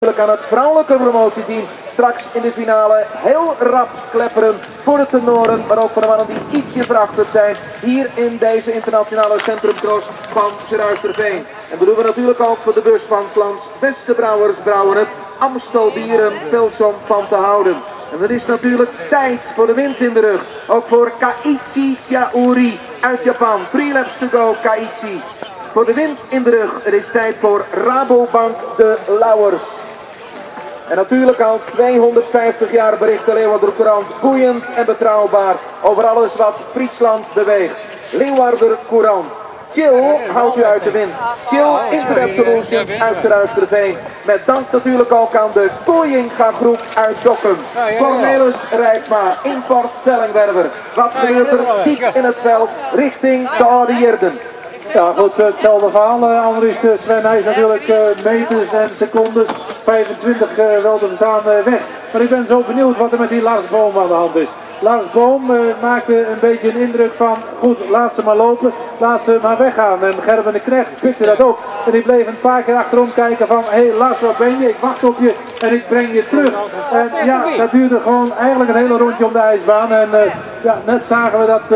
Aan het vrouwelijke promotieteam straks in de finale heel rap klepperen voor de tenoren, maar ook voor de mannen die ietsje verachterd zijn hier in deze internationale centrumcross van Geruisterveen. En dat doen we natuurlijk ook voor de bus van 's lands beste brouwers brouwen het Amstelbieren Pilsom van te houden. En het is natuurlijk tijd voor de wind in de rug, ook voor Kaichi Chauri uit Japan. 3 laps to go Kaichi. Voor de wind in de rug, het is tijd voor Rabobank de Lauwers. En natuurlijk al 250 jaar bericht de Leeuwarder Courant, boeiend en betrouwbaar over alles wat Friesland beweegt. Leeuwarder Courant. Chill houdt u uit de wind. Chill Internet Solutions uit Geruisterveen. Met dank natuurlijk ook aan de Kooienga groep uit Dokkum. Cornelis Rijpma, Import Stellingwerver. Wat gebeurt er diep in het veld richting de Oude-Jerden? Ja goed, hetzelfde verhaal. Andries Sven Nijs natuurlijk meters en secondes. 25 wel te verstaan weg. Maar ik ben zo benieuwd wat er met die Lars Boom aan de hand is. Lars Boom maakte een beetje een indruk van, goed, laat ze maar lopen, laat ze maar weggaan. En Gerben de Knecht pikte dat ook. En die bleef een paar keer achterom kijken van, hé Lars, waar ben je? Ik wacht op je en ik breng je terug. En ja, dat duurde gewoon eigenlijk een hele rondje om de ijsbaan. En ja, net zagen we dat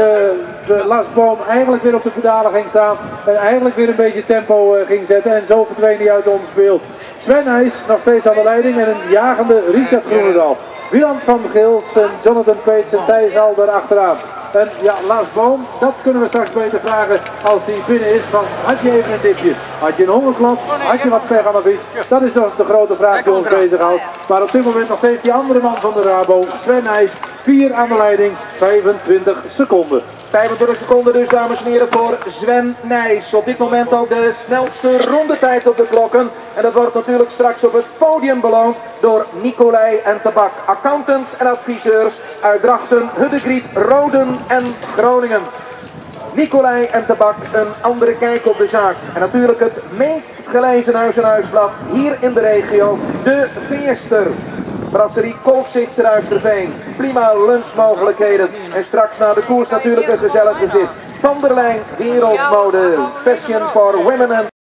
de Lars Boom eigenlijk weer op de pedalen ging staan. En eigenlijk weer een beetje tempo ging zetten. En zo verdween hij uit ons beeld. Sven Nijs nog steeds aan de leiding en een jagende Richard Groenendal. Wieland van Gils en Jonathan Page en Thijs al erachteraan. En ja, Lars Boom, dat kunnen we straks beter vragen als hij binnen is. Van, had je even een dipje? Had je een hongerklop? Had je wat pech aan de vis? Dat is nog de grote vraag die ons bezighoudt. Maar op dit moment nog steeds die andere man van de Rabo, Sven Nijs, 4 aan de leiding, 25 seconden. 25 seconden dus, dames en heren, voor Sven Nijs. Op dit moment ook de snelste rondetijd op de klokken. En dat wordt natuurlijk straks op het podium beloond door Nicolai en Tabak. Accountants en adviseurs uit Drachten, Huddegriet, Roden en Groningen. Nicolai en Tabak, een andere kijk op de zaak. En natuurlijk het meest gelezen huis-en-huisblad hier in de regio, de Veerster. Brasserie Kolfzicht Geruisterveen. Prima lunchmogelijkheden. En straks na de koers natuurlijk een gezellig gezicht. Van der Lijn, wereldmode, fashion for women en